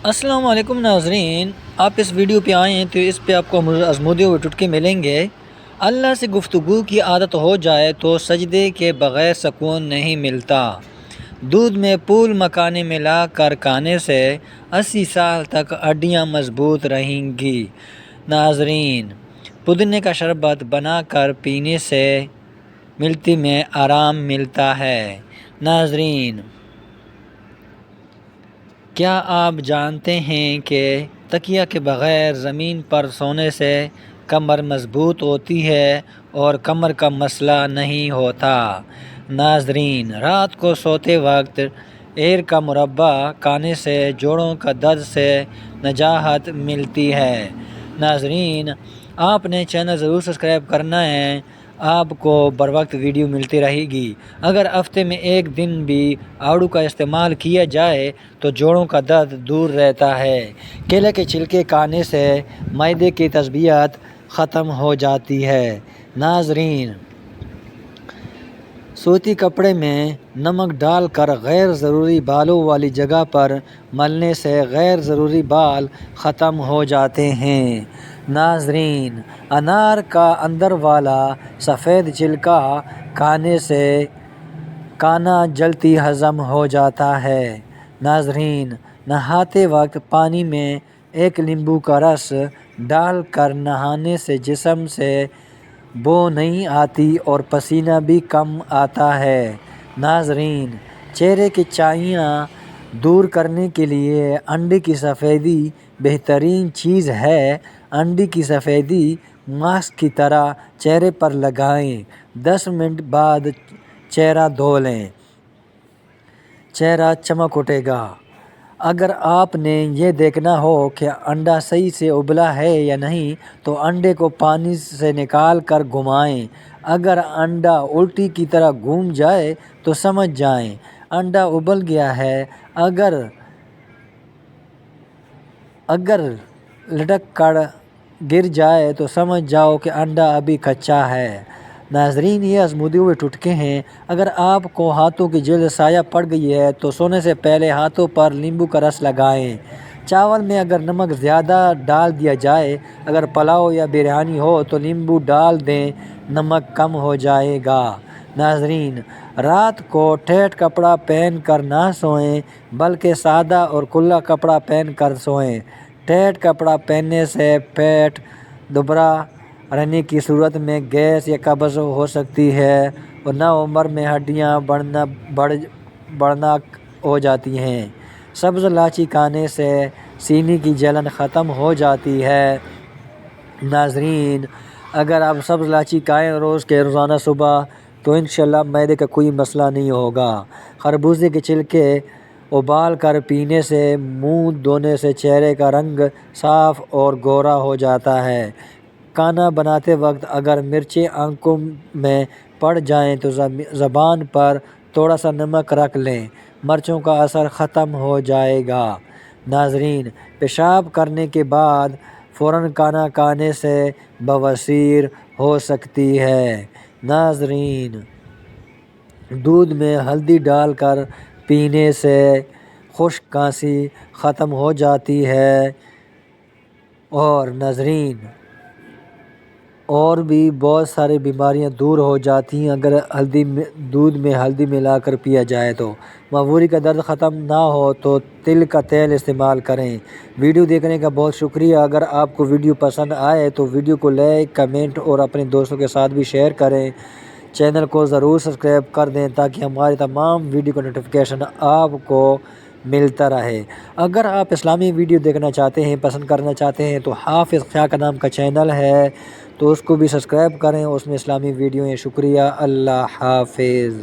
السلام علیکم ناظرین، آپ اس ویڈیو پہ آئے ہیں تو اس پہ آپ کو ازمودے ہوئے ٹٹکے ملیں گے۔ اللہ سے گفتگو کی عادت ہو جائے تو سجدے کے بغیر سکون نہیں ملتا۔ دودھ میں پھول مکانے ملا کر کھانے سے 80 سال تک ہڈیاں مضبوط رہیں گی۔ ناظرین، پودینے کا شربت بنا کر پینے سے ملتی میں آرام ملتا ہے۔ ناظرین، کیا آپ جانتے ہیں کہ تکیہ کے بغیر زمین پر سونے سے کمر مضبوط ہوتی ہے اور کمر کا مسئلہ نہیں ہوتا؟ ناظرین، رات کو سوتے وقت ایر کا مربع کھانے سے جوڑوں کا درد سے نجات ملتی ہے۔ ناظرین، آپ نے چینل ضرور سبسکرائب کرنا ہے، آپ کو بر وقت ویڈیو ملتی رہے گی۔ اگر ہفتے میں ایک دن بھی آڑو کا استعمال کیا جائے تو جوڑوں کا درد دور رہتا ہے۔ کیلے کے چھلکے کھانے سے معدے کی تسبیحات ختم ہو جاتی ہے۔ ناظرین، سوتی کپڑے میں نمک ڈال کر غیر ضروری بالوں والی جگہ پر ملنے سے غیر ضروری بال ختم ہو جاتے ہیں۔ ناظرین، انار کا اندر والا سفید چھلکا کھانے سے کھانا جلدی ہضم ہو جاتا ہے۔ ناظرین، نہاتے وقت پانی میں ایک لیموں کا رس ڈال کر نہانے سے جسم سے بو نہیں آتی اور پسینہ بھی کم آتا ہے۔ ناظرین، چہرے کی چھائیاں دور کرنے کے لیے انڈے کی سفیدی بہترین چیز ہے۔ انڈے کی سفیدی ماسک کی طرح چہرے پر لگائیں، 10 منٹ بعد چہرہ دھو لیں، چہرہ چمک اٹھے گا۔ اگر آپ نے یہ دیکھنا ہو کہ انڈا صحیح سے ابلا ہے یا نہیں تو انڈے کو پانی سے نکال کر گھمائیں۔ اگر انڈا الٹی کی طرح گھوم جائے تو سمجھ جائیں انڈا ابل گیا ہے۔ اگر لٹک کر گر جائے تو سمجھ جاؤ کہ انڈا ابھی کچا ہے۔ ناظرین، یہ ازمودے ہوئے ٹٹکے ہیں۔ اگر آپ کو ہاتھوں کی جلد سیاہ پڑ گئی ہے تو سونے سے پہلے ہاتھوں پر لیموں کا رس لگائیں۔ چاول میں اگر نمک زیادہ ڈال دیا جائے، اگر پلاؤ یا بریانی ہو تو لیموں ڈال دیں، نمک کم ہو جائے گا۔ ناظرین، رات کو ٹائٹ کپڑا پہن کر نہ سوئیں بلکہ سادہ اور کھلا کپڑا پہن کر سوئیں۔ ٹائٹ کپڑا پہننے سے پیٹ دوبارہ رہنے کی صورت میں گیس یا قبض ہو سکتی ہے اور نوعمر میں ہڈیاں بڑھنا ہو جاتی ہیں۔ سبز الائچی کھانے سے سینے کی جلن ختم ہو جاتی ہے۔ ناظرین، اگر آپ سبز الائچی کھائیں روزانہ صبح تو انشاءاللہ معدے کا کوئی مسئلہ نہیں ہوگا۔ خربوزے کے چھلکے ابال کر پینے سے منہ دھونے سے چہرے کا رنگ صاف اور گورا ہو جاتا ہے۔ کھانا بناتے وقت اگر مرچیں آنکھوں میں پڑ جائیں تو زبان پر تھوڑا سا نمک رکھ لیں، مرچوں کا اثر ختم ہو جائے گا۔ ناظرین، پیشاب کرنے کے بعد فوراً کھانا کھانے سے بواسیر ہو سکتی ہے۔ ناظرین، دودھ میں ہلدی ڈال کر پینے سے خشک کھانسی ختم ہو جاتی ہے۔ اور ناظرین، اور بھی بہت ساری بیماریاں دور ہو جاتی ہیں اگر دودھ میں ہلدی ملا کر پیا جائے تو۔ معوری کا درد ختم نہ ہو تو تل کا تیل استعمال کریں۔ ویڈیو دیکھنے کا بہت شکریہ۔ اگر آپ کو ویڈیو پسند آئے تو ویڈیو کو لائک، کمنٹ اور اپنے دوستوں کے ساتھ بھی شیئر کریں۔ چینل کو ضرور سبسکرائب کر دیں تاکہ ہماری تمام ویڈیو کا نوٹیفیکیشن آپ کو ملتا رہے۔ اگر آپ اسلامی ویڈیو دیکھنا چاہتے ہیں، پسند کرنا چاہتے ہیں تو حافظ خیا کا نام کا چینل ہے تو اس کو بھی سبسکرائب کریں، اس میں اسلامی ویڈیو ہیں۔ شکریہ، اللہ حافظ۔